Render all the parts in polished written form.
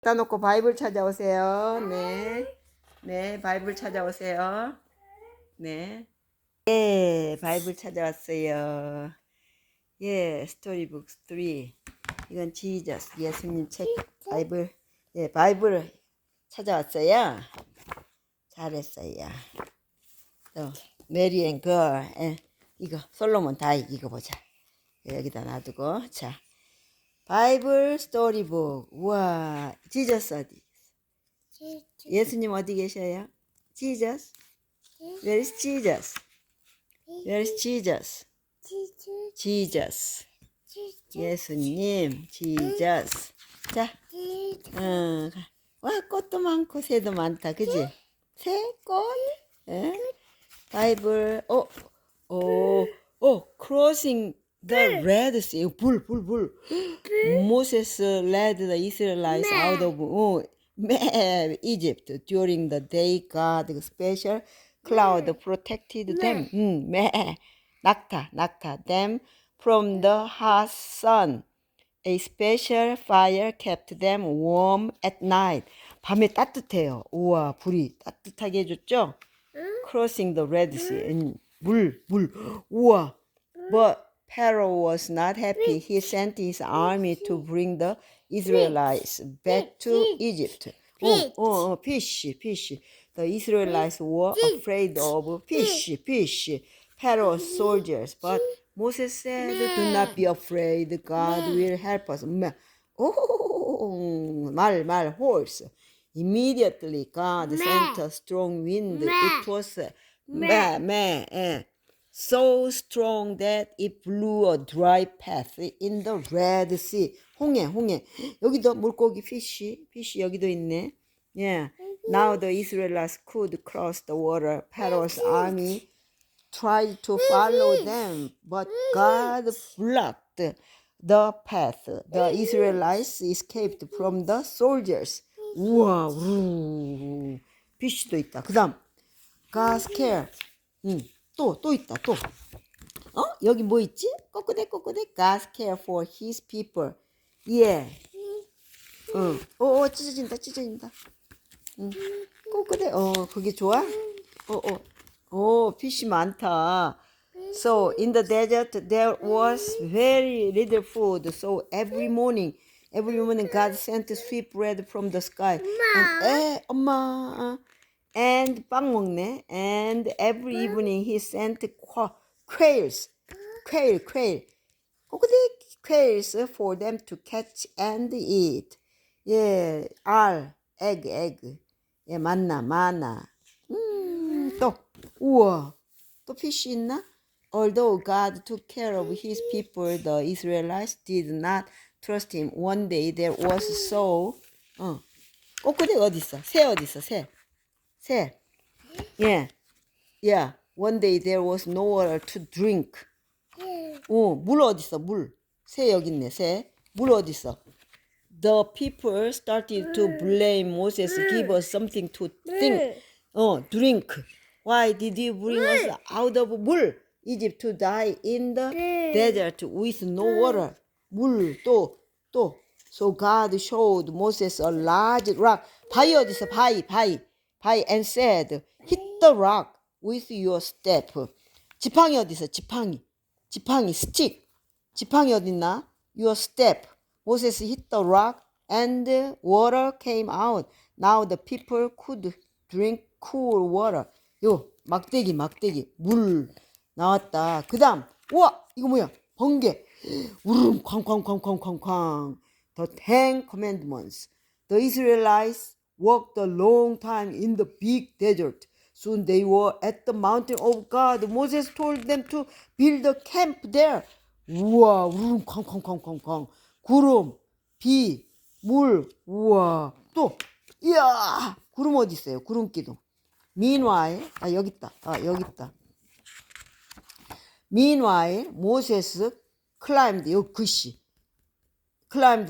갖다 놓고 바이블 찾아오세요. 네. 네, 바이블 찾아오세요. 네. 예, 바이블 찾아왔어요. 예, 스토리북 3. 이건 지저스, 예수님 책, 바이블. 예, 바이블을 찾아왔어요. 잘했어요. 또, 메리 앤 걸. 예, 이거, 솔로몬 다이, 이거 보자. 여기다 놔두고. 자, 바이블 스토리북. 우와, 지저스 어디? 예수님 어디 계셔요? Jesus? Where is Jesus? Where is Jesus? Jesus. 예수님, Jesus. 자, 와, 꽃도 많고 새도 많다, 그지? 새, 꽃, 예? 바이블, crossing the Red Sea. 불. Moses led the Israelites out of Egypt during the day God special cloud protected them. 낙타 them from the hot sun. A special fire kept them warm at night. 밤에 따뜻해요. 우와, 불이 따뜻하게 해줬죠? Crossing the Red Sea. 물. 우와. But Pharaoh was not happy. He sent his army to bring the Israelites back to Egypt. Fish. The Israelites were afraid of fish. Pharaoh's soldiers. But Moses said, do not be afraid. God will help us. Horse. Immediately God sent a strong wind. It was so strong that it blew a dry path in the Red Sea. 홍해. 여기도 물고기 fish 여기도 있네. Yeah. Now the Israelites could cross the water. Pharaoh's army tried to follow them, but God blocked the path. The Israelites escaped from the soldiers. 우와, fish도 있다. 그 다음, God scared. 또 있다, 또. 여기 뭐 있지? 꼬꼬대. God care for his people. 예. 찢어진다. 꼬꼬대. 그게 좋아? fish 많다. So, in the desert, there was very little food. So, every morning, God sent sweet bread from the sky. And, 엄마. And 빵 먹네. And every evening he sent quails. Quails for them to catch and eat. 예, egg. 예, 만나. 또, 우와. 또 fish 있나? Although God took care of his people, the Israelites did not trust him. One day there was 꼬꼬대 어디 있어? 새 어디 있어? 새. Yeah. One day there was no water to drink. 물 어디 있어? 물. 새 여기 있네. 새. 물 어디 있어? The people started to blame Moses. Give us something to drink. Why did you bring us out of 물? Egypt to die in the desert with no water. 물 또. So God showed Moses a large rock. 바위 어디 있어? 바위 and said, hit the rock with your staff. 지팡이 어디 있어? 지팡이 stick. 지팡이 어디 있나? Your step. Moses hit the rock and water came out. Now the people could drink cool water. 막대기 물 나왔다. 그 다음 우와 이거 뭐야? 번개. 우르릉 쾅쾅. The 10 commandments. The Israelites walked a long time in the big desert. Soon they were at the mountain of God. Moses told them to build a camp there. 우와, 우르릉 쾅쾅. 구름, 비, 물, 우와. 또, 이야, 구름 어디 있어요? 구름기둥. Meanwhile, 여기 있다. Meanwhile, Moses climbed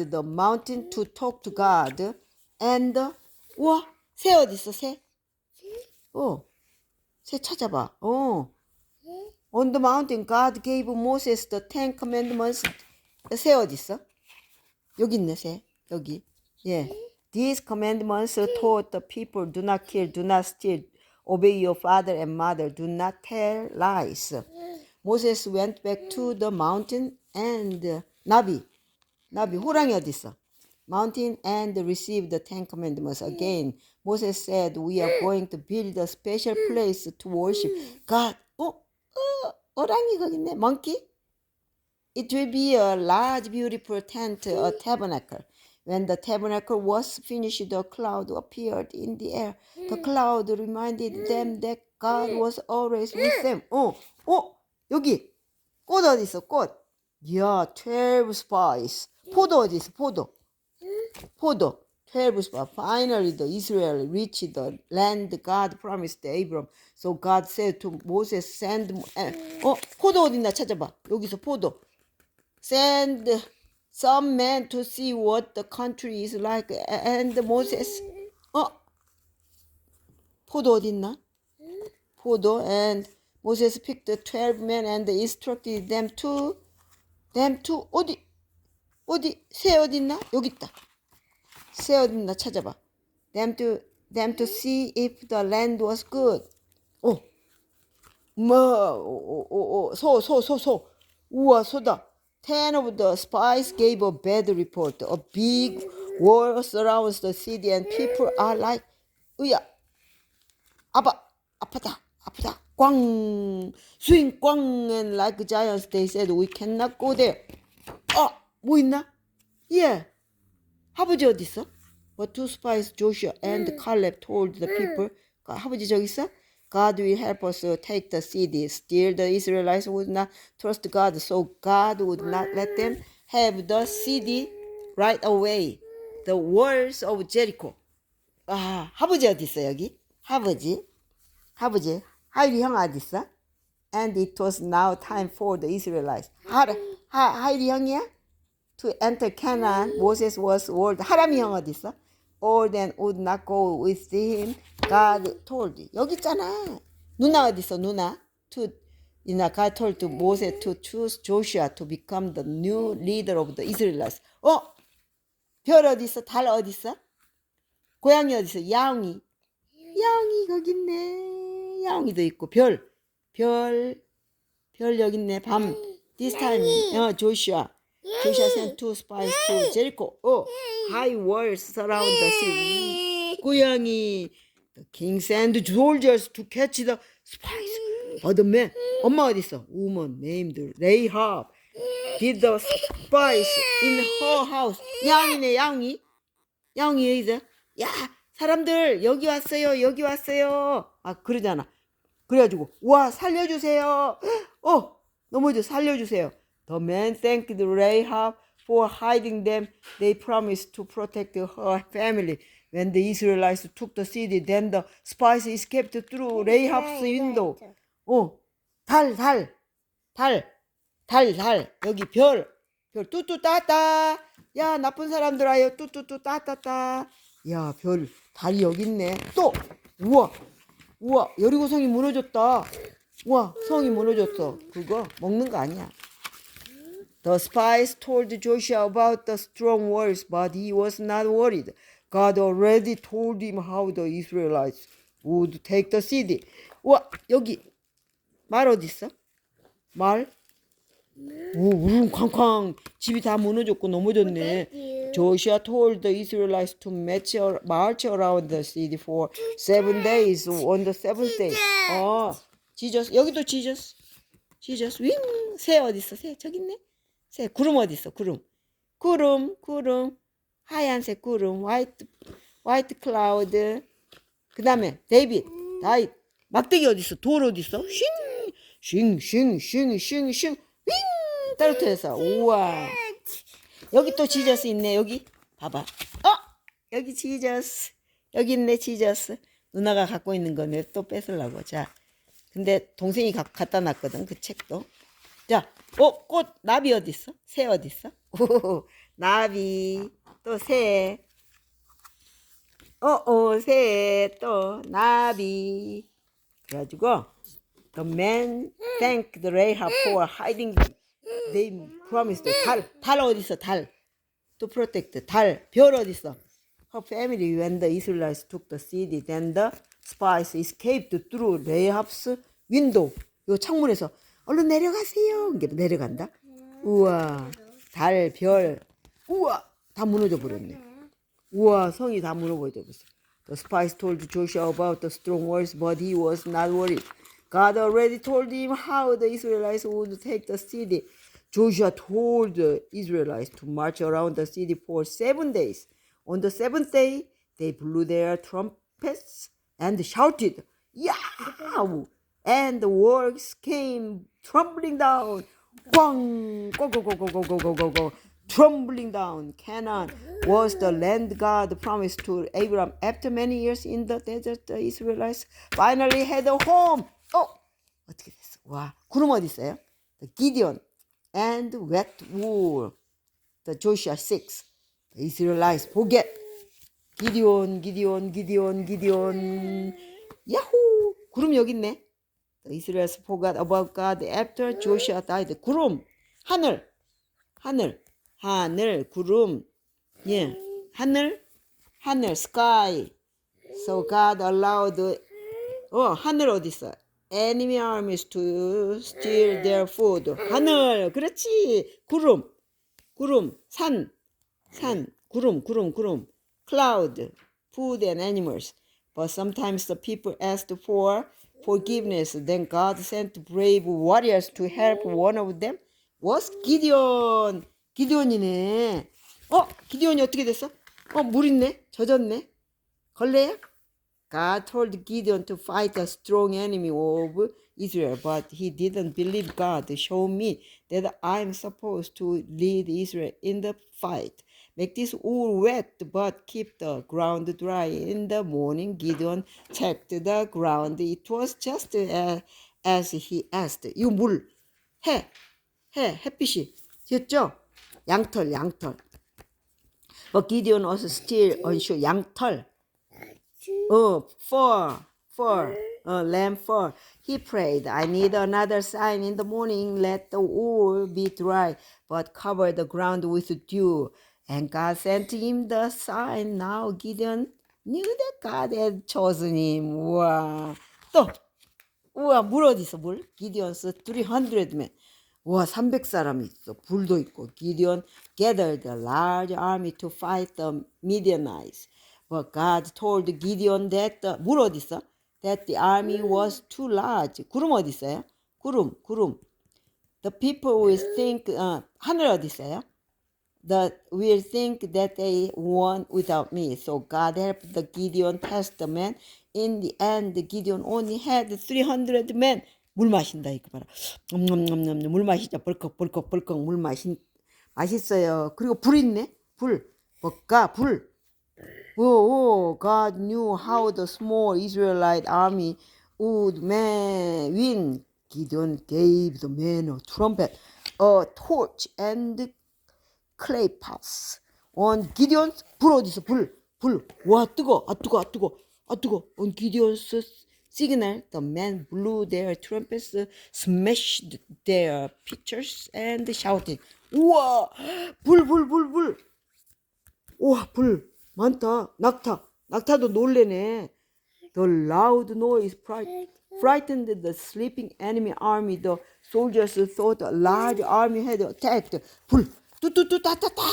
the mountain to talk to God. And, 우와, 새 어디 있어, 새? 새 찾아봐. On the mountain, God gave Moses the 10 commandments. 새 어디 있어? 여기 있네, 새. 여기. 예. These commandments taught the people, do not kill, do not steal, obey your father and mother, do not tell lies. Moses went back to the mountain and 나비, 호랑이 어디 있어? Mountain and received the Ten Commandments again. Moses said, we are going to build a special place to worship God. 호랑이 거기 있네. Monkey? It will be a large, beautiful tent, a tabernacle. When the tabernacle was finished, a cloud appeared in the air. The cloud reminded them that God was always with them. 여기 꽃 어디 있어? 꽃. Yeah, 12 spies. 포도 어디 있어? 포도. 12 spies. Finally, the Israel reached the land God promised Abram. So God said to Moses, send. 포도 어디 있나 찾아봐. 여기서 포도. Send some men to see what the country is like. And Moses, 포도 어디 있나? 포도. And Moses picked the 12 men and instructed them to 어디 새 어디 있나? 여기 있다. 새 어디 있나 찾아봐. Them to see if the land was good. 소. 우와, 소다. 10 of the spies gave a bad report. A big wall surrounds the city and people are like, 으야, 아프다. 꽝, swing, 꽝, and like giants, they said, we cannot go there. 뭐 있나? Yeah. 아버지 어디 있어? But two spies, Joshua and Caleb, told the people, 아버지 저기 있어? God will help us take the city. Still, the Israelites would not trust God, so God would not let them have the city right away. The walls of Jericho. 아버지 어디 있어 여기? 아버지. 하이리 형 어디 있어? And it was now time for the Israelites. 하이리 형이야? To enter Canaan, Moses was warned. 하람이 형 어디 있어? All then would not go with him. God told. 여기 있잖아. 누나 어디 있어? 누나. God told to Moses to choose Joshua to become the new leader of the Israelites. 별 어디 있어? 달 어디 있어? 고양이 어디 있어? 야옹이 거기 있네. 야옹이도 있고 별 여기 있네. 밤. This time, Joshua sent two spies to Jericho. High walls surround the city. 고양이. The king sent soldiers to catch the spies. But the man, 엄마 어디 있어? Woman named Rahab hid the spies in her house. 야옹이네, 야옹이 이제. 야, 사람들 여기 왔어요. 그러잖아. 그래가지고 와 살려주세요. 넘어져 살려주세요. The man thanked Rahab for hiding them. They promised to protect her family. When the Israelites took the city, then the spies escaped through Rahab's window. 달. 여기 별 뚜뚜 따따. 야, 나쁜 사람들 아요. 뚜뚜뚜 따따따. 야, 달이 여기 있네. 또 우와, 여리고성이 무너졌다. 우와, 성이 무너졌어. 그거 먹는 거 아니야. The spies told Joshua about the strong walls, but he was not worried. God already told him how the Israelites would take the city. 와, 여기 말 어디 있어? 말? 우릉쾅쾅 집이 다 무너졌고 넘어졌네. Joshua told the Israelites to march around the city for 7 days. On the seventh day. Jesus. 여기도 Jesus. 윙. 새 어디 있어? 새 저기 있네. 새 구름 어디 있어? 구름. 하얀색 구름. 화이트 클라우드. 그 다음에 다윗. 막대기 어디 있어? 돌 어디 있어? 싱. 윙. 떨어뜨려서. 우와. 여기 또 지저스 있네. 여기 봐봐. 여기 지저스. 여기 있네 지저스. 누나가 갖고 있는 거네. 또 뺏으려고. 자, 근데 동생이 갖다 놨거든. 그 책도. 자, 꽃. 나비 어디 있어? 새 어디 있어? 나비. 또 새. 새. 또 나비. 그래가지고 the man thanked Rahab for hiding them. They promised. 달 어디 있어? 달. To protect. 별 어디 있어? her family when the Israelites took the city. Then the spies escaped through Rahab's window. 요 창문에서 얼른 내려가세요. 이게 내려간다. 우와, 달, 별, 우와, 다 무너져 버렸네. 우와, 성이 다 무너져 버렸어. The spies told Joshua about the strong words, but he was not worried. God already told him how the Israelites would take the city. Joshua told the Israelites to march around the city for 7 days. On the seventh day, they blew their trumpets and shouted, Yahoo! And the walls came tumbling down. Bang! Go, go, go, go, go, go, go, go, go. Tumbling down. Canaan was the land God promised to Abraham. After many years in the desert, the Israelites finally had a home. 어떻게 됐어? 와, 구름 어디 있어요? The Gideon and wet wool. The Joshua 6. The Israelites forget. 기디온. 야호! 구름 여기 있네. The Israelites forgot about God after Joshua died. 구름, 하늘, 구름, 예, 하늘, sky. So God allowed, 하늘 어디 있어? Enemy armies to steal their food. 하늘, 그렇지. 구름, 산, 구름. Cloud, food and animals. But sometimes the people asked for forgiveness. Then God sent brave warriors to help. One of them was Gideon. 기디온이네. 기디온이 어떻게 됐어? 물 있네. 젖었네. 걸레야? God told Gideon to fight a strong enemy of Israel, but he didn't believe God. Show me that I'm supposed to lead Israel in the fight. Make this wool wet, but keep the ground dry. In the morning, Gideon checked the ground. It was just as he asked. 이거 물, 햇빛이 됐죠? 양털. But Gideon was still unsure. 양털. Fur, lamb fur. He prayed, I need another sign in the morning. Let the wool be dry, but cover the ground with dew. And God sent him the sign. Now Gideon knew that God had chosen him. 우와. 물 어디 있어, 물? Gideon's 300 men. 와, 300사람이 있어. 불도 있고. Gideon gathered a large army to fight the Midianites. But God told Gideon that 물 어디 있어? That the army was too large. 구름 어디 있어요? 구름. The people will think 하늘 어디 있어요? Will think that they won without me. So God helped the Gideon test the men. In the end, Gideon only had 300 men. 물 마신다 이거 봐라. 물 마시자. 벌컥 물 맛있어요. 그리고 불 있네. 불. God knew how the small Israelite army would win. Gideon gave the men a trumpet, a torch, and clay pots. On Gideon's 불 어디 있어? 불. 와, 뜨거. On Gideon's signal, the men blew their trumpets, smashed their pitchers, and shouted, 우와, 불. 우와, 불 많다. 낙타도 놀래네. The loud noise frightened the sleeping enemy army. The soldiers thought a large army had attacked. 불, 뚜뚜뚜따따따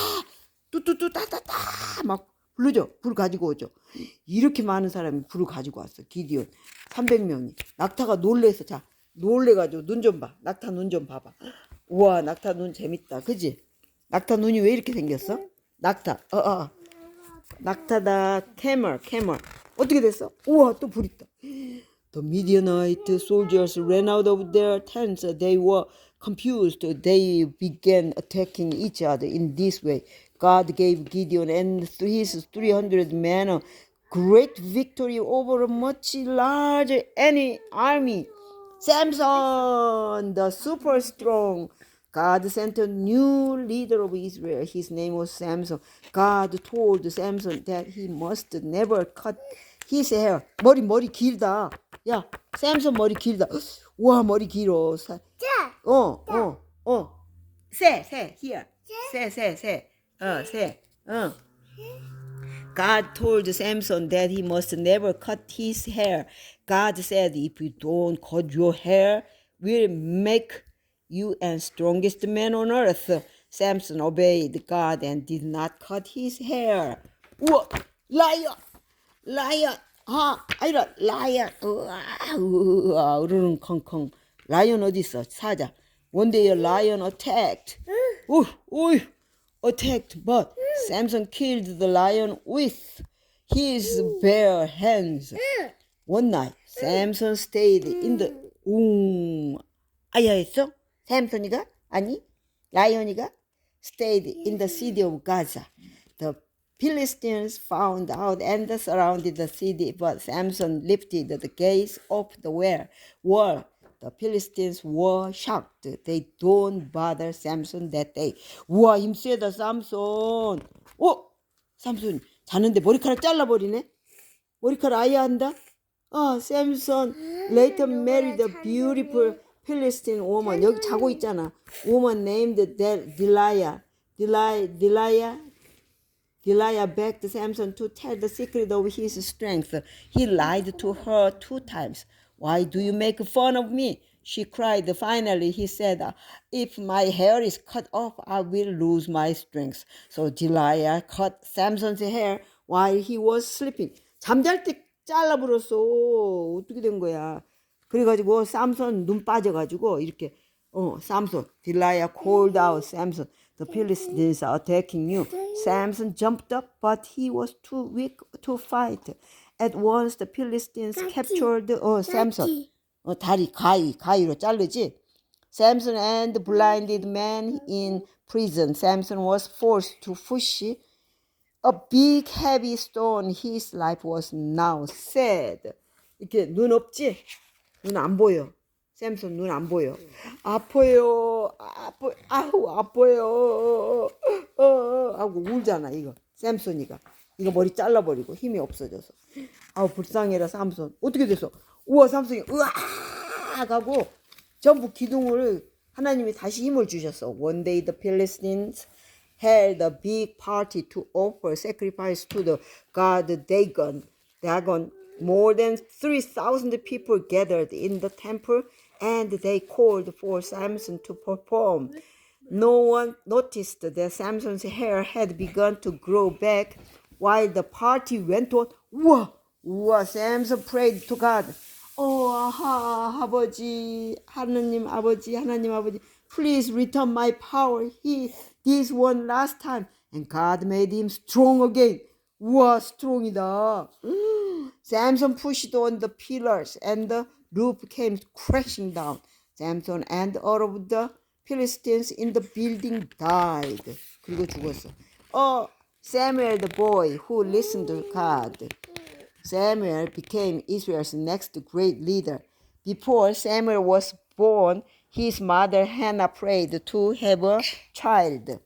막 부르죠. 불 가지고 오죠. 이렇게 많은 사람이 불을 가지고 왔어. 기디온 300명이. 낙타가 놀래서 놀래가지고 눈 좀 봐. 낙타 눈 좀 봐봐. 우와, 낙타 눈 재밌다. 그지? 낙타 눈이 왜 이렇게 생겼어? 낙타. 낙타다. camel. 어떻게 됐어? 우와, 또 불 있다. The Midianite soldiers ran out of their tents. They were confused. They began attacking each other in this way. God gave Gideon and his 300 men a great victory over a much larger enemy army. Samson, the super strong. God sent a new leader of Israel. His name was Samson. God told Samson that he must never cut his hair. 머리 길다. 야, 샘슨 머리 길다. 와, 머리 길어. 새. here. 새. God told Samson that he must never cut his hair. God said, if you don't cut your hair, we'll make you and strongest man on earth. Samson obeyed God and did not cut his hair. 우와, liar, liar, 아니라 liar. 우와, 으르렁컹컹. 라이언 어디 있어? 사자. One day a lion attacked. Attacked, but Samson killed the lion with his bare hands. One night, Samson stayed in the 아야 했어? 샘슨이가? 아니, 라이언이가? Stayed in the city of Gaza. The Philistines found out and surrounded the city, but Samson lifted the gates of the wall. The Philistines were shocked. They don't bother Samson that day. 우와, 힘세다, 삼손. 삼손 자는데 머리카락 잘라버리네? 머리카락 아예 한다? Samson later married a beautiful Philistine woman. 여기 자고 있잖아. Woman named Delilah. Delilah begged Samson to tell the secret of his strength. He lied to her 2 times. Why do you make fun of me? She cried. Finally, he said, if my hair is cut off, I will lose my strength. So Delilah cut Samson's hair while he was sleeping. 잠잘 때 잘라버렸어. 어떻게 된 거야? 그래가지고 삼손 눈 빠져가지고 이렇게 삼손 Delilah called out Samson. The Philistines are attacking you. Samson jumped up, but he was too weak to fight. At once the Philistines captured Samson. 다리 가위로 자르지. Samson and the blinded man in prison. Samson was forced to push a big heavy stone. His life was now sad. 이렇게 눈 없지? 눈 안 보여. 샘슨 눈 안 보여. 아파요. 아파요. 하고 울잖아 이거. 샘슨이가. 이거 머리 잘라버리고 힘이 없어져서. 불쌍해라 삼손. 어떻게 됐어? 우와 삼손이 으악 하고 전부 기둥을 하나님이 다시 힘을 주셨어. One day the Philistines held a big party to offer sacrifice to the god Dagon. More than 3,000 people gathered in the temple, and they called for Samson to perform. No one noticed that Samson's hair had begun to grow back while the party went on. 우와, Samson prayed to God. 하나님 아버지, please return my power. This one last time. And God made him strong again. 우와, strong이다. Samson pushed on the pillars and the roof came crashing down. Samson and all of the Philistines in the building died. 그리고 죽었어. Samuel the boy who listened to God. Samuel became Israel's next great leader. Before Samuel was born, his mother Hannah prayed to have a child.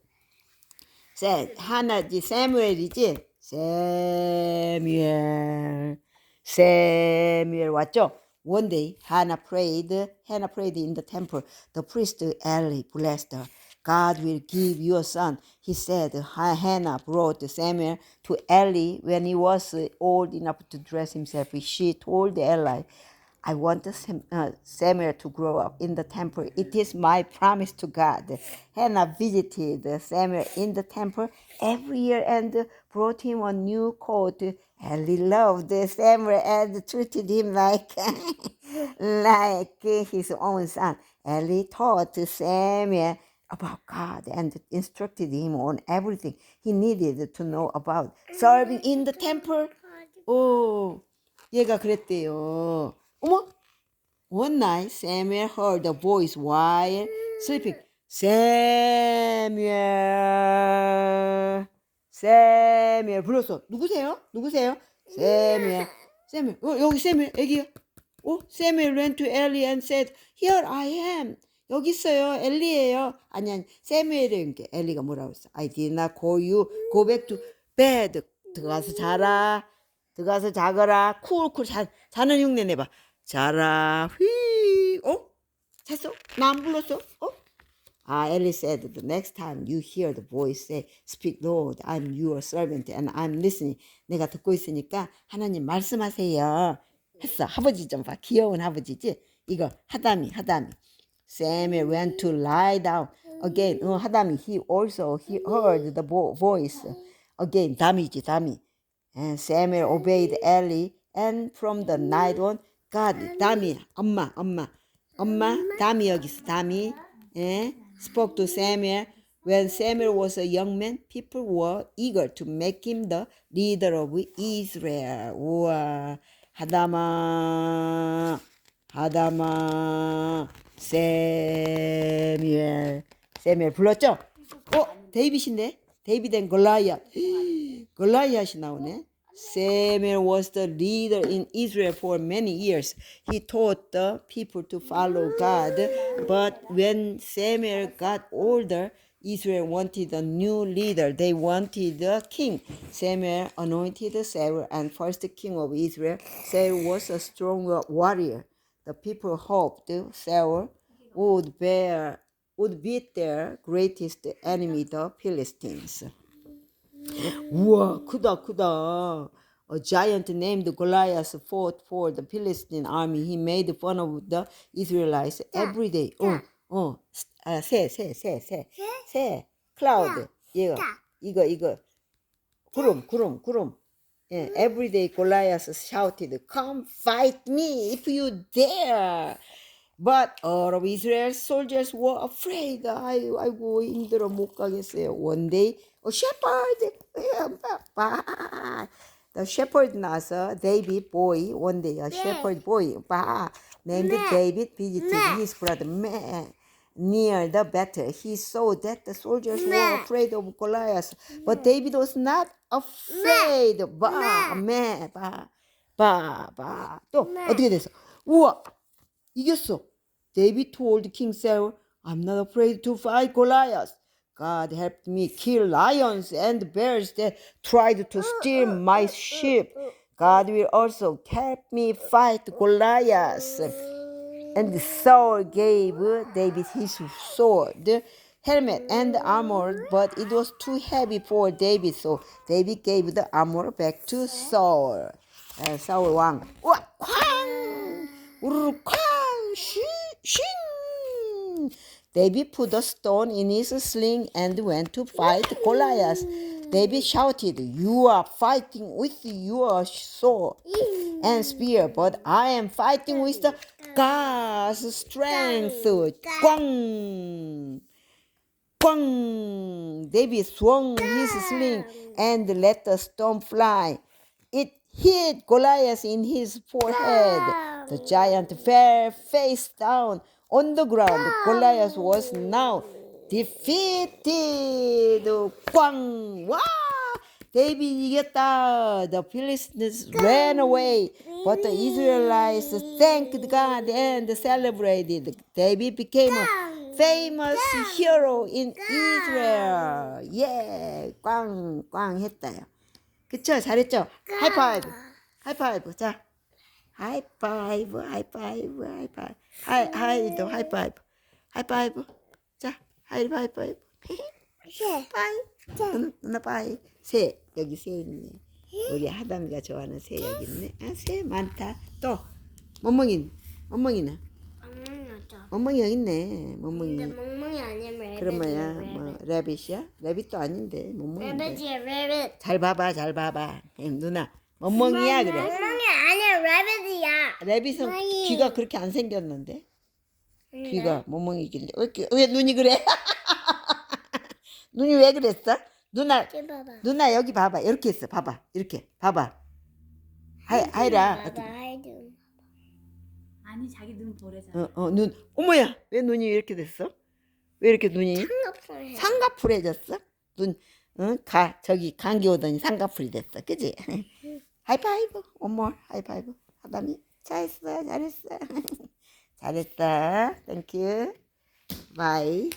said, 하나지, Samuel이지? Samuel 왔죠? One day, Hannah prayed in the temple. The priest Eli blessed her. God will give you a son. He said. Hannah brought Samuel to Eli when he was old enough to dress himself. She told Eli, I want Samuel to grow up in the temple. It is my promise to God. Hannah visited Samuel in the temple every year and brought him a new coat. Eli loved Samuel and treated him like his own son. Eli taught Samuel about God and instructed him on everything he needed to know about serving in the temple. 얘가 그랬대요. 어머! One night, Samuel heard a voice while sleeping. Samuel 불렀어. 누구세요? Samuel. 여기 Samuel, 애기야. Samuel ran to Eli and said, Here I am. 여기 있어요. 엘리예요. 아니, Samuel에게 엘리가 뭐라고 했어? I did not call you. Go back to bed. 들어가서 자라. 들어가서 자거라. 쿨쿨 자는 흉내 내봐. 자라. 휘. 잤어? 나 안 불렀어? Ellie said, the next time you hear the voice say, Speak Lord, I'm your servant and I'm listening. 내가 듣고 있으니까 하나님 말씀하세요. 했어. 아버지 좀 봐. 귀여운 아버지지? 이거 하다미. Samuel went to lie down. Again, 하다미, he heard the voice. Again, 다미. And Samuel obeyed Eli, and from the night on, God, 다미, 엄마, 다미 여기 있어, 다미, spoke to Samuel. When Samuel was a young man, people were eager to make him the leader of Israel. 우와, 하다마, 세뮤엘 불렀죠? 데이빗인데? 데이빗 앤 골라이앗이 나오네. Samuel was the leader in Israel for many years. He taught the people to follow God. But when Samuel got older, Israel wanted a new leader. They wanted a king. Samuel anointed Saul and first king of Israel. Saul was a strong warrior. The people hoped Saul would beat their greatest enemy, the Philistines. 우와, 크다. A giant named Goliath fought for the Philistine army. He made fun of the Israelites every day. 새, cloud. 이거. 구름. Every day Goliath shouted, Come fight me if you dare. But all of Israel's soldiers were afraid. 아이고 힘들어 못 가겠어요. One day, a shepherd, the shepherd 나서 David boy. One day, a shepherd boy, named David visited his brother near the battle. He saw that the soldiers were afraid of Goliath, but David was not afraid. 또 어떻게 됐어? 우와, 이겼어. David told King Saul, I'm not afraid to fight Goliath. God helped me kill lions and bears that tried to steal my sheep. God will also help me fight Goliath. And Saul gave David his sword, helmet, and armor, but it was too heavy for David, so David gave the armor back to Saul. 사울 왕, 우와, 쾅! 우르르 쾅! 신! David put a stone in his sling and went to fight Goliath. David shouted, You are fighting with your sword and spear, but I am fighting with the God's strength. 꽝! David swung his sling and let the stone fly. It hit Goliath in his forehead. The giant fell face down on the ground. Goliath was now defeated. 꽝! 와! David 이겼다. The Philistines ran away, but the Israelites thanked God and celebrated. David became a famous hero in Israel. 예, 꽝 했다요. 그쵸? 잘했죠? 하이파이브. 자, 하이파이브. 하이파이브. 자, 하이파이브. 누나 빠이. 새, 여기 새 있네. 우리 하담이가 좋아하는 새 여기 있네. 새 많다. 또, 멍멍이는? 멍멍이 여기 있네. 멍멍이. 근데 멍멍이 아니면 레빗. 그런 뭐야? 뭐 레빗이야? 레빗도 아닌데 멍멍인데. 레빗이야, 레빗. 잘 봐봐. 누나 멍멍이야 그래. 멍멍이 아니야, 레빗이야. 레빗은 귀가 그렇게 안 생겼는데. 귀가 멍멍이길래 왜 눈이 그래? 눈이 왜 그랬어? 누나 여기 봐봐. 이렇게 했어. 봐봐. 이렇게 봐봐. 하이라. 아니 자기 눈 보래잖아. 눈. 어머야. 왜 눈이 이렇게 됐어? 왜 이렇게 눈이 쌍꺼풀해졌어? 눈, 저기 감기 오더니 쌍꺼풀이 됐어. 그지? 하이파이브. 원몰 하이파이브. 하다미. 잘했어. 잘했어. 땡큐. 바이.